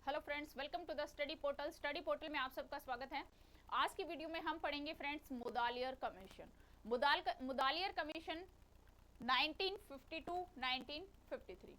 Hello friends, welcome to the study portal. Study portal में आप सबका स्वागत है। आज की वीडियो में हम पढ़ेंगे friends Mudaliar commission. Mudaliar commission 1952-1953,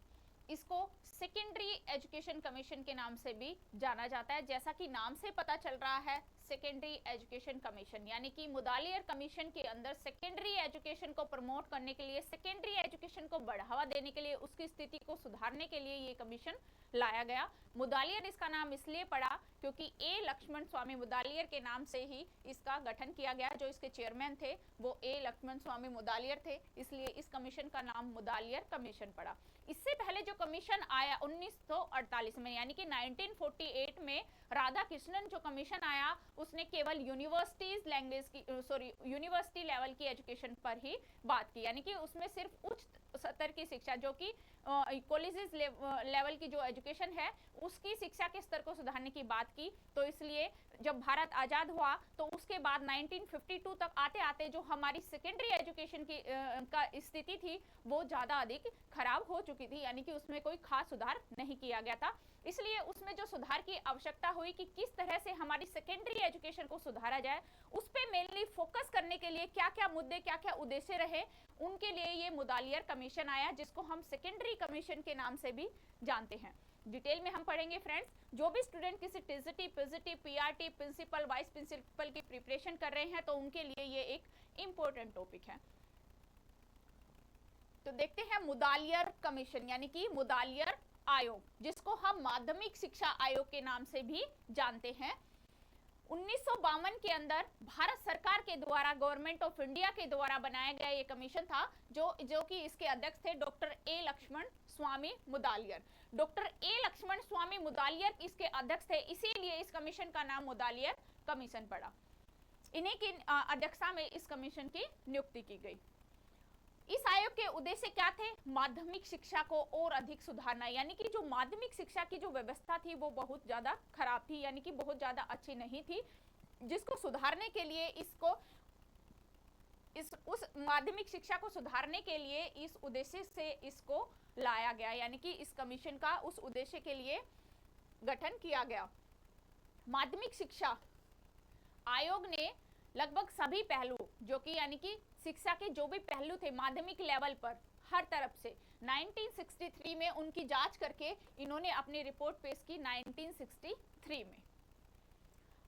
इसको सेकेंडरी एजुकेशन कमीशन के नाम से भी जाना जाता है। जैसा कि नाम से पता चल रहा है, सेकेंडरी एजुकेशन कमीशन यानी कि मुदालियर कमीशन के अंदर सेकेंडरी एजुकेशन को प्रमोट करने के लिए, सेकेंडरी एजुकेशन को बढ़ावा देने के लिए, उसकी स्थिति को सुधारने के लिए ये कमीशन लाया गया। मुदालियर इसका नाम इसलिए पड़ा क्योंकि ए लक्ष्मण स्वामी मुदालियर के नाम से ही इसका गठन किया गया। जो इसके चेयरमैन थे वो ए लक्ष्मण स्वामी मुदालियर थे, इसलिए इस कमीशन का नाम मुदालियर कमीशन पड़ा। इससे पहले जो कमीशन आया 1948 में यानी कि 1948 में राधा कृष्णन जो कमीशन आया उसने केवल यूनिवर्सिटीज लैंग्वेज की यूनिवर्सिटी लेवल की एजुकेशन पर ही बात की, यानी कि उसमें सिर्फ उच्च स्तर की शिक्षा जो कि कॉलेजेस लेवल की जो एजुकेशन है उसकी शिक्षा के स्तर को सुधारने की बात की। तो इसलिए जब भारत आजाद हुआ तो उसके बाद 1952 तक आते आते जो हमारी सेकेंडरी एजुकेशन की का स्थिति थी वो ज्यादा अधिक खराब हो चुकी थी, यानी कि उसमें कोई खास सुधार नहीं किया गया था। इसलिए उसमें जो सुधार की आवश्यकता हुई कि किस तरह से हमारी सेकेंडरी एजुकेशन को सुधारा जाए, उस पर मेनली फोकस करने के लिए क्या क्या मुद्दे, क्या क्या उद्देश्य रहे, उनके लिए ये मुदालियर कमीशन आया, जिसको हम सेकेंडरी कमीशन के नाम से भी जानते हैं। डिटेल में हम पढ़ेंगे फ्रेंड्स। जो भी स्टूडेंट किसी TGT, PGT, PRT, principal, vice principal की प्रिपरेशन कर रहे हैं तो उनके लिए ये एक इंपॉर्टेंट टॉपिक है। तो देखते हैं मुदालियर कमीशन यानी कि मुदालियर आयोग, जिसको हम माध्यमिक शिक्षा आयोग के नाम से भी जानते हैं। 1952 के अंदर भारत सरकार के द्वारा, गवर्नमेंट ऑफ इंडिया के द्वारा बनाया गया ये कमीशन था, जो कि इसके अध्यक्ष थे doctor A Lakshmana Swami Mudaliar. Doctor A Lakshmana Swami Mudaliar इसके अध्यक्ष थे, इसीलिए इस कमीशन का नाम मुदालियर कमीशन पड़ा। इन्हीं की अध्यक्षता में इस कमीशन की नियुक्ति की गई। इस आयोग के उद्देश्य क्या थे? माध्यमिक शिक्षा को और अधिक सुधारना, यानी कि जो माध्यमिक शिक्षा की जो व्यवस्था थी वो बहुत ज्यादा खराब थी, यानी कि बहुत ज्यादा अच्छी नहीं थी, जिसको सुधारने के लिए उस माध्यमिक शिक्षा को सुधारने के लिए इस उद्देश्य से इसको लाया गया, यानी कि इस कमीशन का उस उद्देश्य के लिए गठन किया गया। माध्यमिक शिक्षा आयोग ने लगभग सभी पहलू जो कि यानी कि शिक्षा के जो भी पहलू थे माध्यमिक लेवल पर हर तरफ से 1963 में उनकी जांच करके इन्होंने अपनी रिपोर्ट पेश की। 1963 में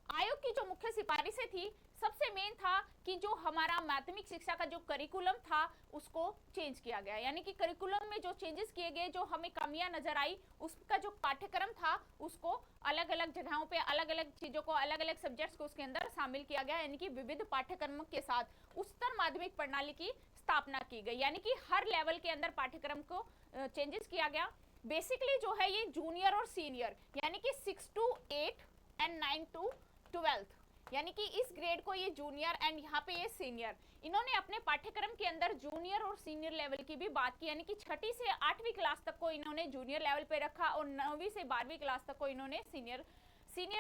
आयोग की जो मुख्य सिफारिशें थी, सबसे मेन था कि जो हमारा माध्यमिक शिक्षा का जो करिकुलम था उसको चेंज किया गया, यानी कि करिकुलम में जो चेंजेस किए गए, जो हमें कमियां नजर आई, उसका जो पाठ्यक्रम था उसको अलग अलग जगहों पे अलग अलग चीजों को, अलग अलग सब्जेक्ट्स को उसके अंदर शामिल किया गया, यानी कि विविध पाठ्यक्रमों के साथ उच्चतर माध्यमिक प्रणाली की स्थापना की गई, यानी कि हर लेवल के अंदर पाठ्यक्रम को चेंजेस किया गया। बेसिकली जो है ये जूनियर और सीनियर यानी कि 6 to 8 एंड 9 to 12, यानी कि इस ग्रेड को ये जूनियर एंड यहाँ पे ये सीनियर, इन्होंने अपने पाठ्यक्रम के अंदर जूनियर और सीनियर लेवल की भी बात की, यानी कि 6ठी से 8वीं क्लास तक को इन्होंने जूनियर लेवल पे रखा और 9वीं से 12वीं क्लास तक को इन्होंने सीनियर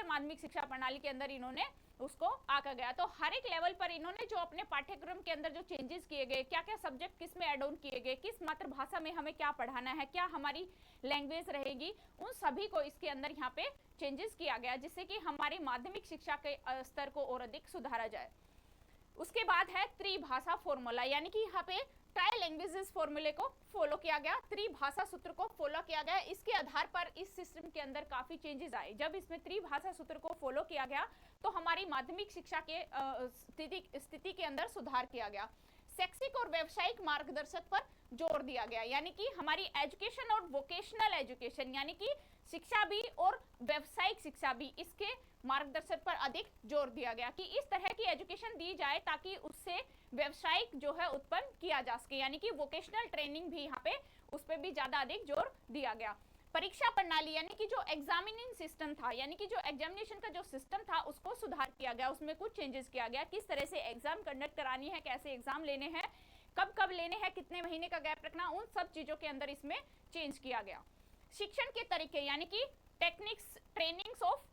माध्यमिक शिक्षा प्रणाली के अंदर इन्होंने उसको आका गया। तो हर एक लेवल पर इन्होंने जो अपने पाठ्यक्रम के अंदर जो चेंजेस किए गए, क्या क्या सब्जेक्ट किस में एड ऑन किए गए, किस मातृभाषा में हमें क्या पढ़ाना है, क्या हमारी लैंग्वेज रहेगी, उन सभी को इसके अंदर यहाँ पे चेंजेस किया गया, जिससे कि हमारी माध्यमिक शिक्षा के स्तर को और अधिक सुधारा जाए। उसके बाद है त्रिभाषा फॉर्मूला, यानी कि यहाँ पे ट्राई लैंग्वेजेस फॉर्मूले को फॉलो किया गया, त्रिभाषा सूत्र को फॉलो किया गया। इसके आधार पर इस सिस्टम के अंदर काफी चेंजेस आए। जब इसमें त्रिभाषा सूत्र को फॉलो किया गया तो हमारी माध्यमिक शिक्षा के स्थिति के अंदर सुधार किया गया। शैक्षिक और व्यावसायिक मार्गदर्शक पर जोर दिया गया, यानी कि हमारी एजुकेशन और वोकेशनल एजुकेशन यानी कि शिक्षा भी और व्यावसायिक शिक्षा भी, इसके मार्गदर्शन पर अधिक जोर दिया गया कि इस तरह की एजुकेशन दी जाए ताकि उससे व्यावसायिक जो है उत्पन्न किया जा सके, यानी कि वोकेशनल ट्रेनिंग भी यहाँ पे उस पर भी ज्यादा अधिक जोर दिया गया। परीक्षा प्रणाली यानी कि जो एग्जामिनिंग सिस्टम था, यानी कि जो एग्जामिनेशन का जो सिस्टम था उसको सुधार किया गया, उसमें कुछ चेंजेस किया गया, किस तरह से एग्जाम कंडक्ट करानी है, कैसे एग्जाम लेने हैं, कब कब लेने हैं, कितने महीने का गैप रखना, उन सब चीजों के अंदर इसमें चेंज किया गया। शिक्षण के तरीके यानी कि टेक्निक्स, ट्रेनिंग्स ऑफ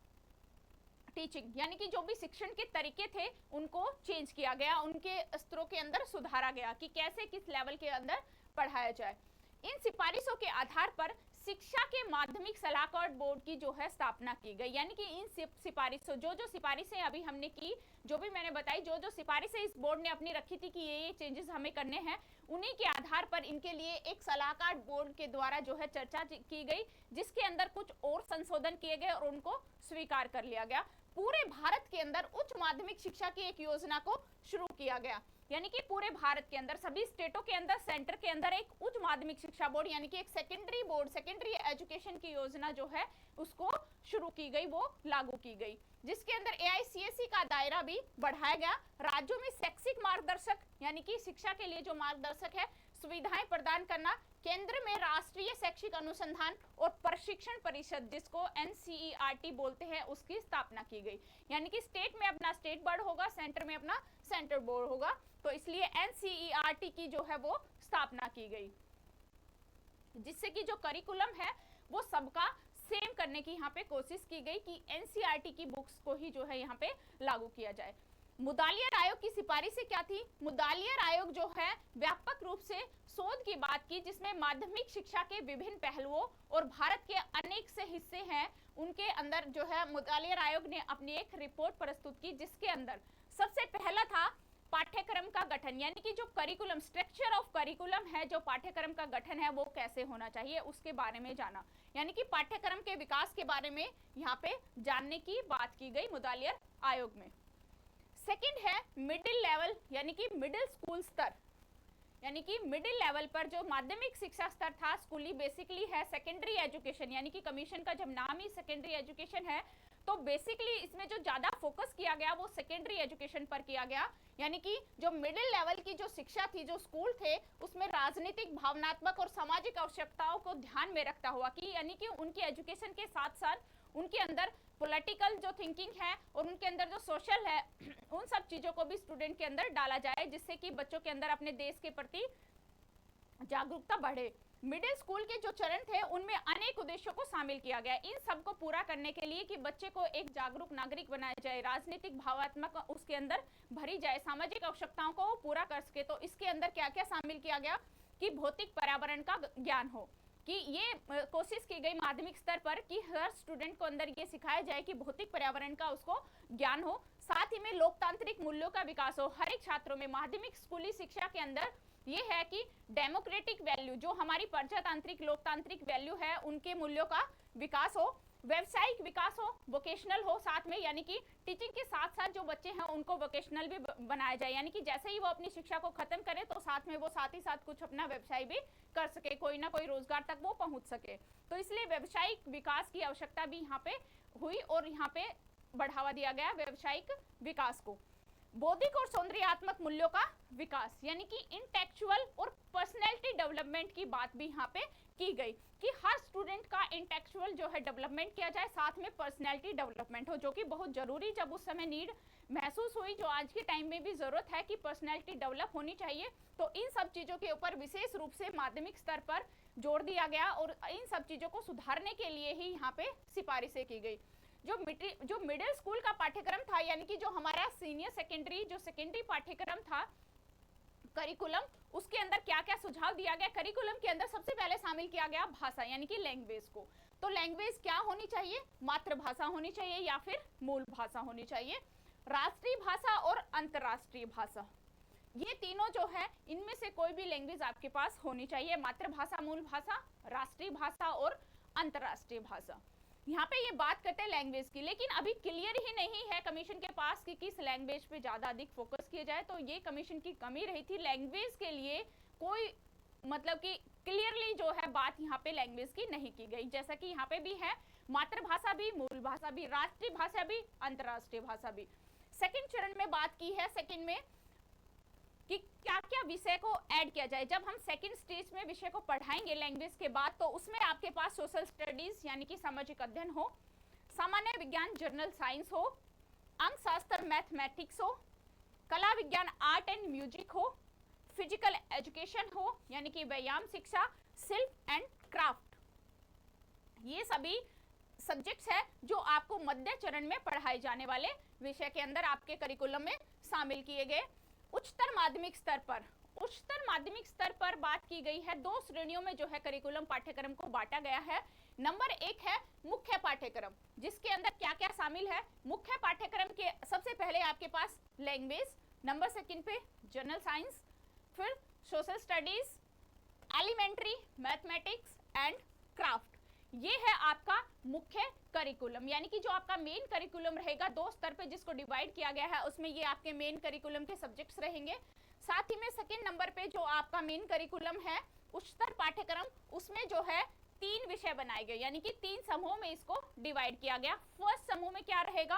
टीचिंग, यानी कि जो भी शिक्षण के तरीके थे उनको चेंज किया गया, उनके स्तरों के अंदर सुधारा गया कि कैसे किस लेवल के अंदर पढ़ाया जाए। इन सिफारिशों के आधार पर शिक्षा के माध्यमिक सलाहकार बोर्ड की जो है स्थापना की गई, यानी कि इन सिफारिशों जो सिफारिशें अभी हमने की, जो भी मैंने बताई, जो सिफारिशें इस बोर्ड ने अपनी रखी थी कि ये चेंजेस हमें करने हैं, उन्हीं के आधार पर इनके लिए एक सलाहकार बोर्ड के द्वारा जो है चर्चा की गई, जिसके अंदर कुछ और संशोधन किए गए और उनको स्वीकार कर लिया गया। पूरे भारत के अंदर उच्च माध्यमिक शिक्षा की एक योजना को शुरू किया गया, यानी कि पूरे भारत के अंदर सभी स्टेटों के अंदर सेंटर के अंदर एक उच्च माध्यमिक शिक्षा बोर्ड यानी कि एक सेकेंडरी बोर्ड, सेकेंडरी एजुकेशन की योजना जो है उसको शुरू की गई, वो लागू की गई, जिसके अंदर AICSE का दायरा भी बढ़ाया गया। राज्यों में शैक्षिक मार्गदर्शक यानी कि शिक्षा के लिए जो मार्गदर्शक है सुविधाएं प्रदान करना, केंद्र में राष्ट्रीय शैक्षिक अनुसंधान और प्रशिक्षण परिषद जिसको NCERT बोलते हैं उसकी स्थापना की गई, यानी कि स्टेट में अपना स्टेट बोर्ड होगा, सेंटर में अपना सेंटर बोर्ड होगा, तो इसलिए NCERT की जो है वो स्थापना की गई, जिससे कि जो करिकुलम है वो सबका सेम करने की यहाँ पे कोशिश की गई कि NCERT की बुक्स को ही जो है यहाँ पे लागू किया जाए। मुदालियर आयोग की सिफारिशें क्या थी? मुदालियर आयोग जो है व्यापक रूप से शोध की बात की, जिसमें माध्यमिक शिक्षा के विभिन्न पहलुओं और भारत के अनेक से हिस्से हैं उनके अंदर जो है मुदालियर आयोग ने अपनी एक रिपोर्ट प्रस्तुत की, जिसके अंदर सबसे पहला था पाठ्यक्रम का गठन, यानी कि जो करिकुलम, स्ट्रक्चर ऑफ करिकुलम है, जो पाठ्यक्रम का गठन है वो कैसे होना चाहिए उसके बारे में जाना, यानी कि पाठ्यक्रम के विकास के बारे में यहाँ पे जानने की बात की गई मुदालियर आयोग में। सेकंड है मिडिल लेवल यानी कि मिडिल स्कूल स्तर, यानी कि मिडिल लेवल पर जो माध्यमिक शिक्षा स्तर था, स्कूली बेसिकली है सेकेंडरी एजुकेशन, यानी कि कमीशन का जब नाम ही सेकेंडरी एजुकेशन है तो बेसिकली इसमें जो ज्यादा फोकस किया गया वो सेकेंडरी एजुकेशन पर किया गया, यानी कि जो मिडिल लेवल की जो शिक्षा थी, जो स्कूल थे, उसमें राजनीतिक, भावनात्मक और सामाजिक आवश्यकताओं को ध्यान में रखता हुआ कि यानी कि उनकी एजुकेशन के साथ साथ उनके अंदर पॉलिटिकल जो थिंकिंग है और उनके अंदर जो सोशल है उन सब चीजों को भी स्टूडेंट के अंदर डाला जाए, जिससे कि बच्चों के अंदर अपने देश के प्रति जागरूकता बढ़े। मिडिल स्कूल के जो चरण थे उनमें अनेक उद्देश्यों को शामिल किया गया, इन सब को पूरा करने के लिए कि बच्चे को एक जागरूक नागरिक बनाया जाए, राजनीतिक भावनात्मक उसके अंदर भरी जाए, सामाजिक आवश्यकताओं को पूरा कर सके। तो इसके अंदर क्या क्या शामिल किया गया कि भौतिक पर्यावरण का ज्ञान हो, कि ये कोशिश की गई माध्यमिक स्तर पर कि हर स्टूडेंट को अंदर ये सिखाया जाए कि भौतिक पर्यावरण का उसको ज्ञान हो, साथ ही में लोकतांत्रिक मूल्यों का विकास हो। हर एक छात्रों में माध्यमिक स्कूली शिक्षा के अंदर ये है कि डेमोक्रेटिक वैल्यू, जो हमारी प्रजातांत्रिक लोकतांत्रिक वैल्यू है, उनके मूल्यों का विकास हो, व्यवसायिक विकास हो, वोकेशनल हो साथ में, यानी कि टीचिंग के साथ साथ जो बच्चे हैं उनको वोकेशनल भी बनाया जाए, यानी कि जैसे ही वो अपनी शिक्षा को खत्म करें तो साथ में वो साथ ही साथ कुछ अपना व्यवसाय भी कर सके, कोई ना कोई रोजगार तक वो पहुंच सके। तो इसलिए व्यवसायिक विकास की आवश्यकता भी यहाँ पे हुई और यहाँ पे बढ़ावा दिया गया व्यवसायिक विकास को। बौद्धिक और सौंदर्यात्मक मूल्यों का विकास, यानी कि इंटेलेक्चुअल और पर्सनैलिटी डेवलपमेंट की बात भी यहाँ पे की गई कि हर स्टूडेंट का इंटेलेक्चुअल जो है डेवलपमेंट किया जाए, साथ में पर्सनैलिटी डेवलपमेंट हो, जो कि बहुत जरूरी जब उस समय नीड महसूस हुई, जो आज के टाइम में भी जरूरत है कि पर्सनैलिटी डेवलप होनी चाहिए। तो इन सब चीजों के ऊपर विशेष रूप से माध्यमिक स्तर पर जोर दिया गया और इन सब चीजों को सुधारने के लिए ही यहाँ पे सिफारिशें की गई। जो मिडिल स्कूल का पाठ्यक्रम था, यानी कि जो हमारा सीनियर सेकेंडरी जो सेकेंडरी पाठ्यक्रम था करिकुलम, उसके अंदर क्या क्या सुझाव दिया गया। करिकुलम के अंदर सबसे पहले शामिल किया गया भाषा, यानी कि लैंग्वेज को। तो लैंग्वेज क्या होनी चाहिए? मातृभाषा होनी चाहिए या फिर मूल भाषा होनी चाहिए, राष्ट्रीय भाषा और अंतर्राष्ट्रीय भाषा, ये तीनों जो है इनमें से कोई भी लैंग्वेज आपके पास होनी चाहिए, मातृभाषा, मूल भाषा, राष्ट्रीय भाषा और अंतर्राष्ट्रीय भाषा। यहाँ पे ये बात करते हैं लैंग्वेज की, लेकिन अभी क्लियर ही नहीं है कमीशन के पास कि किस लैंग्वेज पे ज्यादा अधिक फोकस किया जाए। तो ये कमीशन की कमी रही थी, लैंग्वेज के लिए कोई मतलब कि क्लियरली जो है बात यहाँ पे लैंग्वेज की नहीं की गई, जैसा कि यहाँ पे भी है मातृभाषा भी, मूल भाषा भी, राष्ट्रीय भाषा भी, अंतर्राष्ट्रीय भाषा भी। सेकंड चरण में बात की है, सेकंड में कि क्या क्या विषय को ऐड किया जाए। जब हम सेकंड स्टेज में विषय को पढ़ाएंगे लैंग्वेज के बाद, तो उसमें आपके पास सोशल स्टडीज यानी कि सामाजिक अध्ययन हो, सामान्य विज्ञान जनरल साइंस हो, अंक शास्त्र मैथमेटिक्स हो, कला विज्ञान आर्ट एंड म्यूजिक हो, फिजिकल एजुकेशन हो यानी कि व्यायाम शिक्षा, शिल्प एंड क्राफ्ट, ये सभी सब्जेक्ट्स है जो आपको मध्य चरण में पढ़ाए जाने वाले विषय के अंदर आपके करिकुलम में शामिल किए गए। उच्चतर माध्यमिक स्तर पर उच्चतर माध्यमिक स्तर पर बात की गई है, 2 श्रेणियों में जो है करिकुलम पाठ्यक्रम को बांटा गया है। नंबर 1 है मुख्य पाठ्यक्रम, जिसके अंदर क्या क्या शामिल है। मुख्य पाठ्यक्रम के सबसे पहले आपके पास लैंग्वेज, नंबर 2 पे जनरल साइंस, फिर social studies, elementary, mathematics and craft. ये है आपका मुख्य करिकुलम, यानी कि जो आपका मेन करिकुलम रहेगा 2 स्तर पे जिसको डिवाइड किया गया है, उसमें ये आपके मेन करिकुलम के सब्जेक्ट्स रहेंगे। साथ ही में 2nd नंबर पे जो आपका मेन करिकुलम है उच्चतर पाठ्यक्रम, उसमें जो है 3 विषय बनाए गए, यानी कि 3 समूहों में इसको डिवाइड किया गया। फर्स्ट समूह में क्या रहेगा,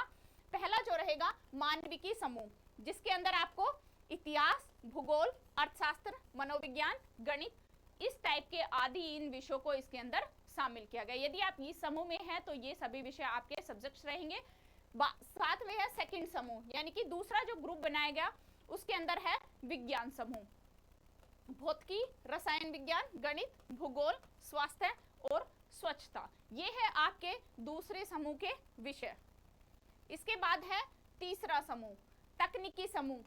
पहला जो रहेगा मानविकी समूह, जिसके अंदर आपको इतिहास, भूगोल, अर्थशास्त्र, मनोविज्ञान, गणित, इस टाइप के आदि इन विषयों को इसके अंदर शामिल किया गया। यदि आप इस समूह में हैं तो ये सभी विषय आपके सब्जेक्ट्स रहेंगे। साथ में है 2nd समूह, यानी कि दूसरा जो ग्रुप बनाया गया उसके अंदर है विज्ञान समूह, भौतिकी, रसायन विज्ञान, गणित, भूगोल, स्वास्थ्य और स्वच्छता। ये है आपके दूसरे समूह के विषय। इसके बाद है तीसरा समूह तकनीकी समूह।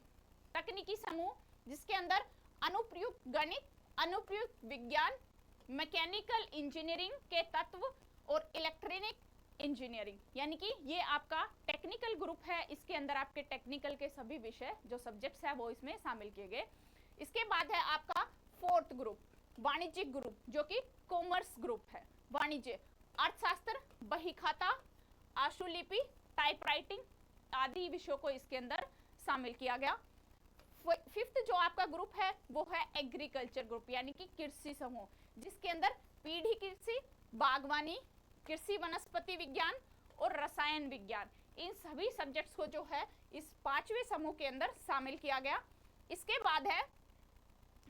तकनीकी समूह जिसके अंदर अनुप्रयुक्त गणित, अनुप्रयुक्त विज्ञान, मैकेनिकल इंजीनियरिंग के तत्व और इलेक्ट्रॉनिक इंजीनियरिंग, यानी कि ये आपका टेक्निकल ग्रुप है। इसके अंदर आपके टेक्निकल के सभी विषय जो सब्जेक्ट्स है वो इसमें शामिल किए गए। इसके बाद है आपका 4th ग्रुप वाणिज्यिक ग्रुप, जो कि कॉमर्स ग्रुप है। वाणिज्य, अर्थशास्त्र, बहीखाता, आशुलिपि, टाइपराइटिंग आदि विषयों को इसके अंदर शामिल किया गया। 5th जो आपका ग्रुप है वो है एग्रीकल्चर ग्रुप, यानी कि कृषि समूह, जिसके अंदर पीढ़ी कृषि, बागवानी, कृषि वनस्पति विज्ञान और रसायन विज्ञान, इन सभी सब्जेक्ट्स को जो है इस 5वें समूह के अंदर शामिल किया गया। इसके बाद है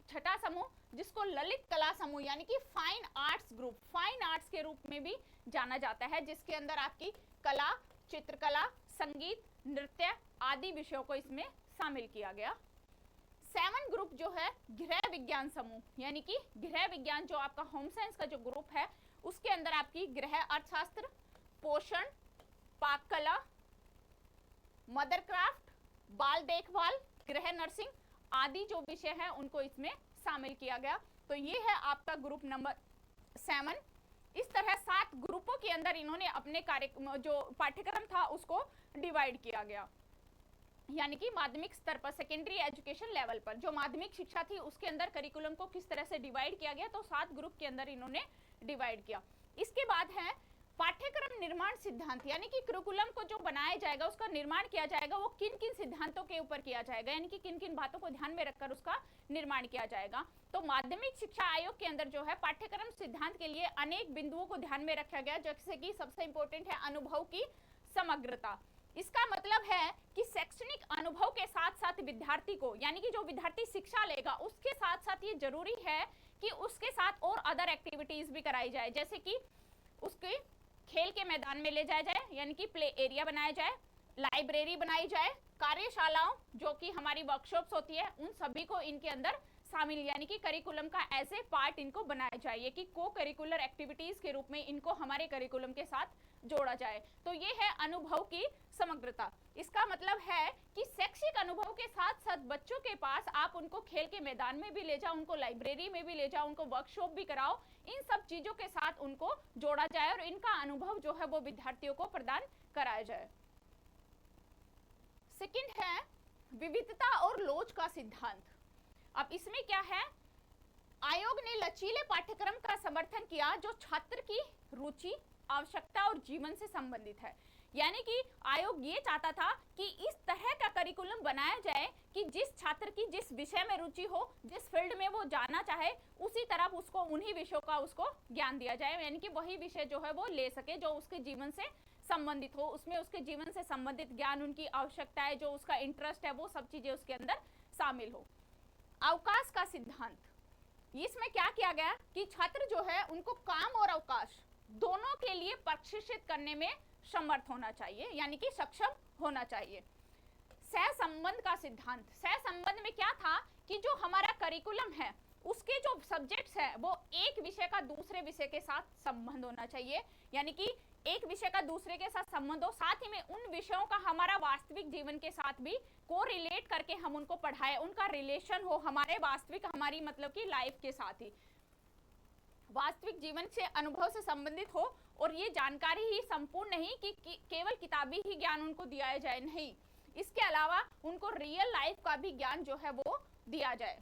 6ठा समूह, जिसको ललित कला समूह यानी कि fine arts group, fine arts के रूप में भी जाना जाता है, जिसके अंदर आपकी कला, चित्रकला, संगीत, नृत्य आदि विषयों को इसमें शामिल किया गया। 7 ग्रुप जो है गृह विज्ञान समूह, यानी कि गृह विज्ञान जो आपका होम साइंस का जो ग्रुप है उसके अंदर आपकी गृह अर्थशास्त्र, पोषण, पाक कला, मदर क्राफ्ट, बाल देखभाल, गृह नर्सिंग आदि जो विषय है उनको इसमें शामिल किया गया। तो ये है आपका ग्रुप नंबर 7। इस तरह 7 ग्रुपों के अंदर इन्होंने अपने कार्य जो पाठ्यक्रम था उसको डिवाइड किया गया, यानी कि माध्यमिक स्तर पर, सेकेंडरी एजुकेशन लेवल पर जो माध्यमिक शिक्षा थी उसके अंदर करिकुलम को किस तरह से डिवाइड किया गया, तो 7 ग्रुप के अंदर इन्होंने डिवाइड किया। इसके बाद है पाठ्यक्रम निर्माण सिद्धांत, यानी कि करिकुलम को जो बनाया जाएगा उसका निर्माण किया जाएगा वो किन किन सिद्धांतों के ऊपर किया जाएगा, यानी कि किन किन बातों को ध्यान में रखकर उसका निर्माण किया जाएगा। तो माध्यमिक शिक्षा आयोग के अंदर जो है पाठ्यक्रम सिद्धांत के लिए अनेक बिंदुओं को ध्यान में रखा गया, जैसे कि सबसे इंपॉर्टेंट है अनुभव की समग्रता। इसका मतलब है कि शैक्षणिक अनुभव के साथ साथ विद्यार्थी को, यानी कि जो विद्यार्थी शिक्षा लेगा उसके साथ साथ ये जरूरी है कि उसके साथ और अदर एक्टिविटीज भी कराई जाए, जैसे कि उसके खेल के मैदान में ले जाया जाए, यानी कि प्ले एरिया बनाया जाए, लाइब्रेरी बनाई जाए, कार्यशालाओं जो कि हमारी वर्कशॉप्स होती है उन सभी को इनके अंदर शामिल, यानी कि करिकुलम का एज ए पार्ट इनको बनाया जाए कि को करिकुलर एक्टिविटीज के रूप में इनको हमारे करिकुलम के साथ जोड़ा जाए। तो ये है अनुभव की समग्रता। इसका मतलब है कि शैक्षिक अनुभव के साथ साथ बच्चों के पास आप उनको खेल के मैदान में भी ले जाओ, उनको लाइब्रेरी में भी ले जाओ, उनको वर्कशॉप भी कराओ, इन सब चीजों के साथ उनको जोड़ा जाए और इनका अनुभव जो है वो विद्यार्थियों को प्रदान कराया जाए। सेकंड है विविधता और लोच का सिद्धांत। अब इसमें क्या है, आयोग ने लचीले पाठ्यक्रम का समर्थन किया जो छात्र की रुचि, आवश्यकता और जीवन से संबंधित है, यानी कि आयोग ये चाहता था कि इस तरह का करिकुलम बनाया जाए कि जिस छात्र की जिस विषय में रुचि हो, जिस फील्ड में वो जाना चाहे, उसी तरफ उसको उन्हीं विषयों का उसको ज्ञान दिया जाए, यानी कि वही विषय जो है वो ले सके जो उसके जीवन से संबंधित हो, उसमें उसके जीवन से संबंधित ज्ञान, उनकी आवश्यकताएं, जो उसका इंटरेस्ट है वो सब चीजें उसके अंदर शामिल हो। अवकाश का सिद्धांत, इसमें क्या किया गया कि छात्र जो है उनको काम और अवकाश दोनों के लिए प्रशिक्षित करने में समर्थ होना चाहिए, यानी कि सक्षम होना चाहिए। सहसंबंध का सिद्धांत, सहसंबंध में क्या था कि जो हमारा करिकुलम है उसके जो सब्जेक्ट्स है वो एक विषय का दूसरे विषय के साथ संबंध होना चाहिए, यानी कि एक विषय का दूसरे के साथ संबंध हो, साथ ही में उन विषयों का हमारा वास्तविक जीवन के साथ भी को रिलेट करके हम उनको पढ़ाए, उनका रिलेशन हो हमारे वास्तविक, हमारी मतलब की लाइफ के साथ ही वास्तविक जीवन से, अनुभव से संबंधित हो। और ये जानकारी ही संपूर्ण नहीं कि केवल किताबी ही ज्ञान उनको दिया जाए, नहीं, इसके अलावा उनको रियल लाइफ का भी ज्ञान जो है वो दिया जाए।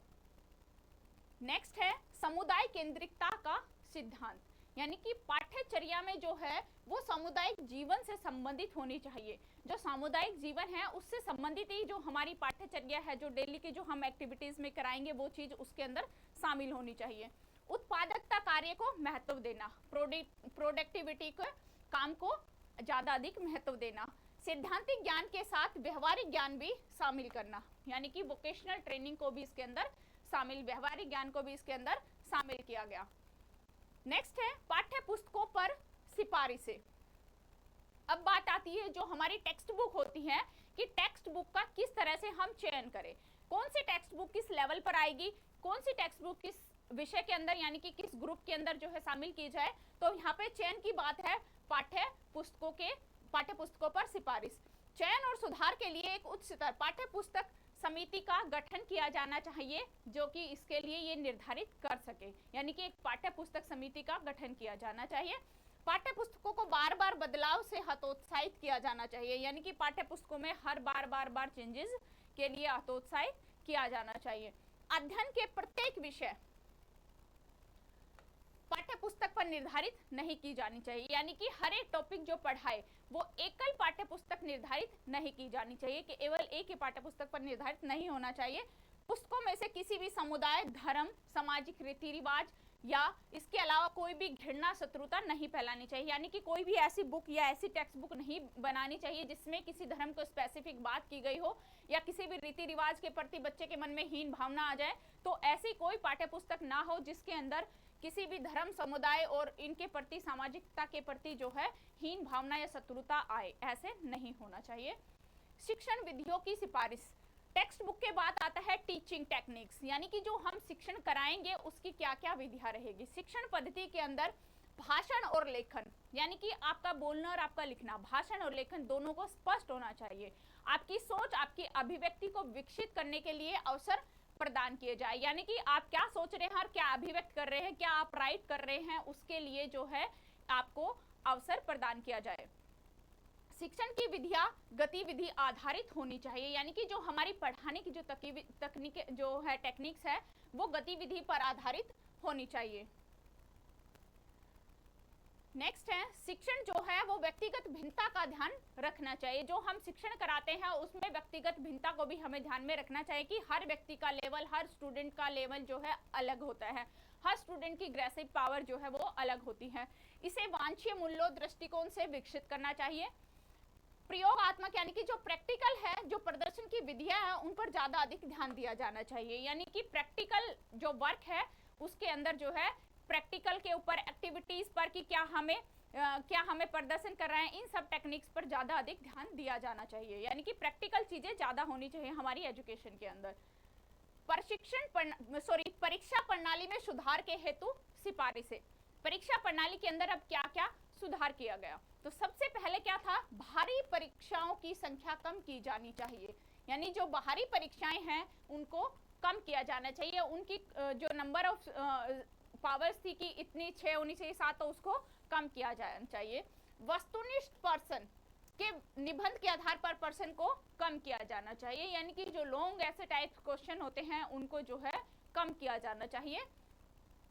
नेक्स्ट है समुदाय केंद्रितता का सिद्धांत, यानी कि पाठ्यचर्या में जो है वो सामुदायिक जीवन से संबंधित होनी चाहिए। जो सामुदायिक जीवन है उससे संबंधित ही जो हमारी पाठ्यचर्या है, जो डेली की जो हम एक्टिविटीज में कराएंगे वो चीज उसके अंदर शामिल होनी चाहिए। उत्पादकता कार्य को महत्व देना, प्रोडक्टिविटी के काम को ज्यादा अधिक महत्व देना, सैद्धांतिक ज्ञान के साथ व्यवहारिक ज्ञान भी शामिल करना, यानी कि वोकेशनल ट्रेनिंग को भी इसके अंदर शामिल, व्यवहारिक ज्ञान को भी इसके अंदर शामिल किया गया। नेक्स्ट है पाठ्य पुस्तकों पर सिफारिशें। अब बात आती है जो हमारी टेक्स्ट बुक होती है कि टेक्स्ट बुक का किस तरह से हम चयन करें, कौन सी टेक्स्ट बुक किस लेवल पर आएगी, कौन सी टेक्स्ट बुक किस विषय के अंदर यानी कि किस ग्रुप के अंदर जो है शामिल की जाए। तो यहाँ पे चयन की बात है, पाठ्य पुस्तकों पर सिफारिश। चयन और सुधार के लिए एक उच्च स्तर पाठ्य पुस्तक समिति का गठन किया जाना चाहिए, जो कि इसके लिए ये निर्धारित कर सके, यानी कि एक पाठ्य पुस्तक समिति का गठन किया जाना चाहिए। पाठ्य पुस्तकों को बार बार बदलाव से हतोत्साहित किया जाना चाहिए, यानी कि पाठ्य पुस्तकों में हर बार चेंजेस के लिए हतोत्साहित किया जाना चाहिए। अध्ययन के प्रत्येक विषय पाठ्य पुस्तक पर निर्धारित नहीं की जानी चाहिए, यानी कि हर एक टॉपिक जो पढ़ाए वो एकल पाठ्य पुस्तक निर्धारित नहीं की जानी चाहिए, कि केवल एक ही पाठ्य पुस्तक पर निर्धारित नहीं होना चाहिए। पुस्तकों में से किसी भी समुदाय, धर्म, सामाजिक रीति रिवाज या इसके अलावा कोई भी घृणा, शत्रुता नहीं फैलानी चाहिए, यानी कि कोई भी ऐसी बुक या ऐसी टेक्स्ट बुक नहीं बनानी चाहिए जिसमें किसी धर्म को स्पेसिफिक बात की गई हो या किसी भी रीति रिवाज के प्रति बच्चे के मन में हीन भावना आ जाए। तो ऐसी कोई पाठ्य पुस्तक ना हो जिसके अंदर किसी भी धर्म, समुदाय और इनके प्रति, सामाजिकता के प्रति जो है हीन भावना या शत्रुता आए, ऐसे नहीं होना चाहिए। शिक्षण विधियों की सिफारिश। टेक्स्ट बुक के बाद आता है टीचिंग टेक्निक्स, यानी कि जो हम शिक्षण कराएंगे उसकी क्या क्या विधियां रहेगी। शिक्षण पद्धति के अंदर भाषण और लेखन, यानी कि आपका बोलना और आपका लिखना, भाषण और लेखन दोनों को स्पष्ट होना चाहिए। आपकी सोच, आपकी अभिव्यक्ति को विकसित करने के लिए अवसर प्रदान किए जाए, यानी कि आप क्या सोच रहे हैं और क्या अभिव्यक्त कर रहे हैं, क्या आप राइट कर रहे हैं, उसके लिए जो है आपको अवसर प्रदान किया जाए। शिक्षण की विधियां गतिविधि आधारित होनी चाहिए, यानी कि जो हमारी पढ़ाने की जो तकनीक जो है, टेक्निक्स है, वो गतिविधि पर आधारित होनी चाहिए। नेक्स्ट है शिक्षण जो है वो व्यक्तिगत भिन्नता का ध्यान रखना चाहिए। जो हम शिक्षण कराते हैं उसमें व्यक्तिगत भिन्नता को भी हमें ध्यान में रखना चाहिए कि हर व्यक्ति का लेवल, हर स्टूडेंट का लेवल जो है अलग होता है, हर स्टूडेंट की ग्रेसिव पावर जो है वो अलग होती है। इसे वांछनीय मूल्यों दृष्टिकोण से विकसित करना चाहिए। प्रयोगात्मक यानी कि जो प्रैक्टिकल है, जो प्रदर्शन की विधियां हैं, उन पर ज्यादा अधिक ध्यान दिया जाना चाहिए, यानी कि प्रैक्टिकल जो वर्क है उसके अंदर जो है प्रैक्टिकल के ऊपर, एक्टिविटीज पर कि क्या हमें प्रदर्शन कर रहे हैं, इन सब टेक्निक्स पर ज्यादा अधिक ध्यान दिया जाना चाहिए, यानी कि प्रैक्टिकल चीजें ज्यादा होनी चाहिए हमारी एजुकेशन के अंदर। परीक्षा प्रणाली में सुधार के हेतु सिफारिशें। परीक्षा प्रणाली के अंदर अब क्या क्या सुधार किया गया, तो सबसे पहले क्या था, बाहरी परीक्षाओं की संख्या कम की जानी चाहिए, यानी जो बाहरी परीक्षाएं हैं उनको कम किया जाना चाहिए। उनकी जो नंबर ऑफ पावर्स थी कि इतनी 6 होनी चाहिए, 7, तो उसको कम किया जाना चाहिए। वस्तुनिष्ठ पर्सन के निबंध के आधार पर पर्सन को कम किया जाना चाहिए, यानी कि जो लॉन्ग ऐसे टाइप क्वेश्चन होते हैं उनको जो है कम किया जाना चाहिए।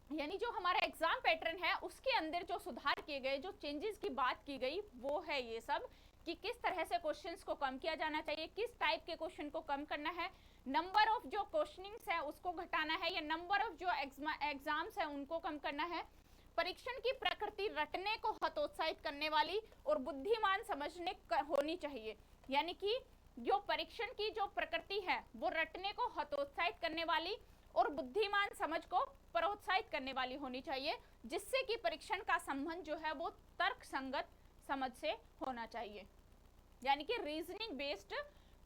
यानी जो हमारा एग्जाम पैटर्न है उसके अंदर जो सुधार किए गए, जो चेंजेस की बात की गई वो है ये सब, कि किस तरह से क्वेश्चंस को कम किया जाना चाहिए, किस टाइप के क्वेश्चन को कम करना है, नंबर ऑफ जो क्वेश्चनिंग्स है उसको घटाना है, या नंबर ऑफ जो एग्जाम्स है उनको कम करना है। परीक्षण की प्रकृति रटने को हतोत्साहित करने वाली और बुद्धिमान समझने होनी चाहिए, यानी कि जो परीक्षण की जो प्रकृति है वो रटने को हतोत्साहित करने वाली और बुद्धिमान समझ को प्रोत्साहित करने वाली होनी चाहिए, जिससे कि परीक्षण का संबंध जो है वो तर्क संगत समझ से होना चाहिए, यानी कि रीजनिंग बेस्ड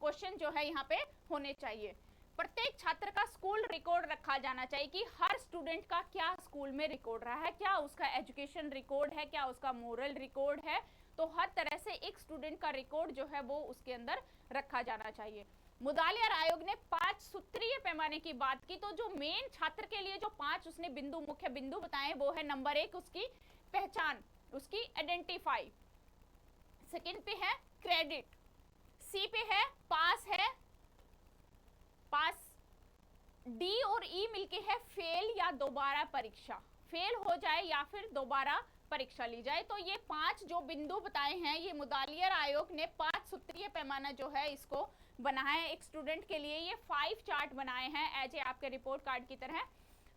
क्वेश्चन जो है यहाँ पे होने चाहिए। प्रत्येक छात्र का स्कूल रिकॉर्ड रखा जाना चाहिए कि हर स्टूडेंट का क्या स्कूल में रिकॉर्ड रहा है, क्या उसका एजुकेशन रिकॉर्ड है, क्या उसका मोरल रिकॉर्ड है, तो हर तरह से एक स्टूडेंट का रिकॉर्ड जो है वो उसके अंदर रखा जाना चाहिए। मुदालियार आयोग ने 5 सूत्रीय पैमाने की बात की, तो जो मेन छात्र के लिए जो 5 उसने बिंदु, मुख्य बिंदु बताए, वो है नंबर 1 उसकी पहचान, उसकी आइडेंटिफाई, सेकंड पे है क्रेडिट, सी पे है पास, डी और ई मिलके है फेल या दोबारा परीक्षा, फेल हो जाए या फिर दोबारा परीक्षा ली जाए। तो ये 5 जो बिंदु बताए हैं, ये मुदालियार आयोग ने 5 सूत्रीय पैमाना जो है इसको बनाया है एक स्टूडेंट के लिए। ये 5 चार्ट बनाए हैं एज ए आपके रिपोर्ट कार्ड की तरह।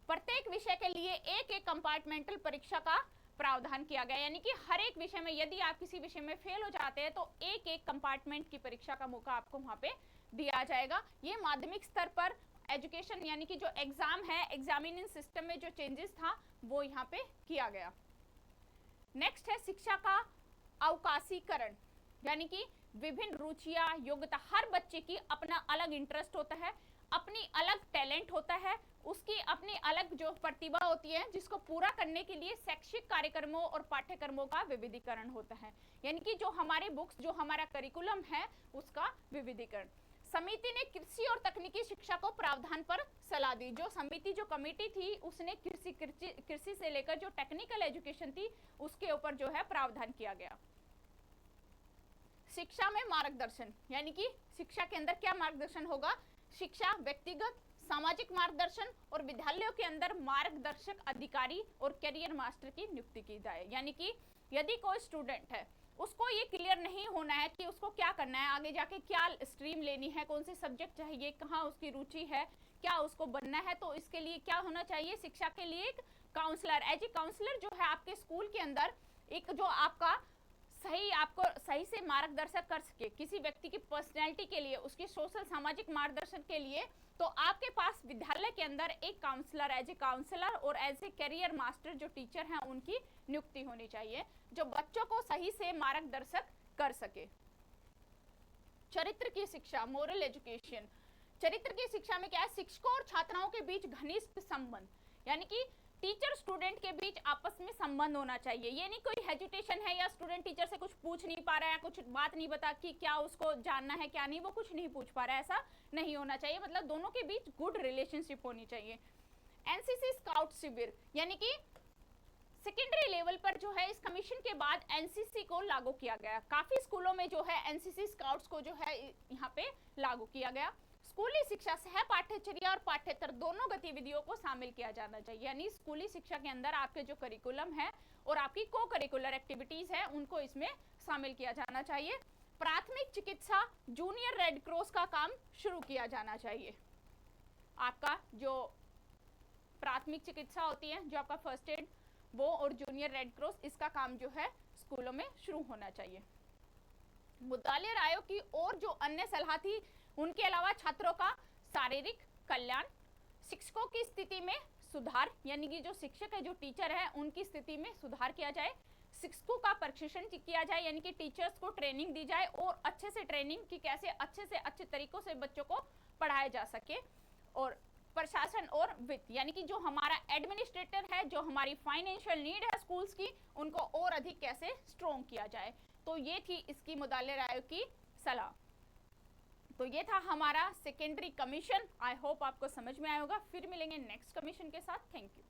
प्रत्येक विषय के लिए एक एक कंपार्टमेंटल परीक्षा का प्रावधान किया गया, यानी कि हर एक विषय में यदि आप किसी विषय में फेल हो जाते हैं तो एक एक कंपार्टमेंट की परीक्षा का मौका आपको वहां पे दिया जाएगा। ये माध्यमिक स्तर पर एजुकेशन यानी कि जो एग्जाम है, एग्जामिनेशन सिस्टम में जो चेंजेस था वो यहाँ पे किया गया। नेक्स्ट है शिक्षा का अवकाशीकरण, यानी कि विभिन्न रुचियां, योग्यता, हर बच्चे की अपना अलग इंटरेस्ट होता है, अपनी अलग टैलेंट होता है, उसकी अपनी अलग जो प्रतिभा होती है, जिसको पूरा करने के लिए शैक्षिक कार्यक्रमों और पाठ्यक्रमों का विविधीकरण होता है, यानी कि जो हमारे बुक्स, जो हमारा करिकुलम है उसका विविधीकरण। समिति ने कृषि और तकनीकी शिक्षा को प्रावधान पर सलाह दी। जो समिति, जो कमेटी थी, उसने कृषि से लेकर जो टेक्निकल एजुकेशन थी उसके ऊपर जो है प्रावधान किया गया। शिक्षा में मार्गदर्शन, यानी कि शिक्षा के अंदर क्या मार्गदर्शन होगा, शिक्षा, व्यक्तिगत, सामाजिक मार्गदर्शन और विद्यालयों के अंदर मार्गदर्शक अधिकारी और करियर मास्टर की नियुक्ति की जाए। यानी कि यदि कोई स्टूडेंट है, उसको ये क्लियर नहीं होना है कि उसको क्या करना है, आगे जाके क्या स्ट्रीम लेनी है, कौन से सब्जेक्ट चाहिए, कहाँ उसकी रुचि है, क्या उसको बनना है, तो इसके लिए क्या होना चाहिए, शिक्षा के लिए एक काउंसलर, एज ए काउंसलर जो है आपके स्कूल के अंदर एक जो आपका आपको सही से मार्गदर्शक कर सके किसी व्यक्ति की पर्सनैलिटी के लिए, उसकी सोशल सामाजिक मार्गदर्शन के लिए, तो आपके पास विद्यालय के अंदर एक काउंसलर, एज ए काउंसलर और एज ए करियर मास्टर जो टीचर हैं उनकी नियुक्ति होनी चाहिए, जो बच्चों को सही से मार्गदर्शक कर सके। चरित्र की शिक्षा, मोरल एजुकेशन, चरित्र की शिक्षा में क्या है, शिक्षकों और छात्राओं के बीच घनिष्ठ संबंध, यानी कि टीचर स्टूडेंट के बीच आपस में संबंध होना चाहिए। ये नहीं कोई हेजिटेशन है या स्टूडेंट टीचर से कुछ पूछ नहीं पा रहा है, कुछ बात नहीं बता कि क्या उसको जानना है क्या नहीं, वो कुछ नहीं पूछ पा रहा है, ऐसा नहीं होना चाहिए। मतलब दोनों के बीच गुड रिलेशनशिप होनी चाहिए। एनसीसी स्काउट शिविर, यानी कि सेकेंडरी लेवल पर जो है इस कमीशन के बाद एनसीसी को लागू किया गया। काफी स्कूलों में जो है एनसीसी स्काउट्स को जो है यहाँ पे लागू किया गया। स्कूली शिक्षा, सह पाठ्यचर्या और पाठ्येतर दोनों गतिविधियों को शामिल किया जाना चाहिए, यानी स्कूली शिक्षा के अंदर आपके जो करिकुलम है और आपकी को करिकुलर एक्टिविटीज है उनको इसमें शामिल किया जाना चाहिए। प्राथमिक चिकित्सा, जूनियर रेड क्रॉस का काम शुरू किया जाना चाहिए। आपका जो प्राथमिक चिकित्सा होती है, जो आपका फर्स्ट एड, वो और जूनियर रेड क्रॉस, इसका काम जो है स्कूलों में शुरू होना चाहिए। मुदालियार आयोग की और जो अन्य सलाह थी, उनके अलावा छात्रों का शारीरिक कल्याण, शिक्षकों की स्थिति में सुधार, यानी कि जो शिक्षक है, जो टीचर है, उनकी स्थिति में सुधार किया जाए। शिक्षकों का प्रशिक्षण किया जाए, यानी कि टीचर्स को ट्रेनिंग दी जाए और अच्छे से ट्रेनिंग की कैसे अच्छे से अच्छे तरीकों से बच्चों को पढ़ाया जा सके। और प्रशासन और वित्त, यानी कि जो हमारा एडमिनिस्ट्रेटर है, जो हमारी फाइनेंशियल नीड है स्कूल्स की, उनको और अधिक कैसे स्ट्रॉन्ग किया जाए। तो ये थी इसकी मुदालियार आयोग की सलाह। तो ये था हमारा सेकेंडरी कमीशन। आई होप आपको समझ में आया होगा। फिर मिलेंगे नेक्स्ट कमीशन के साथ। Thank you.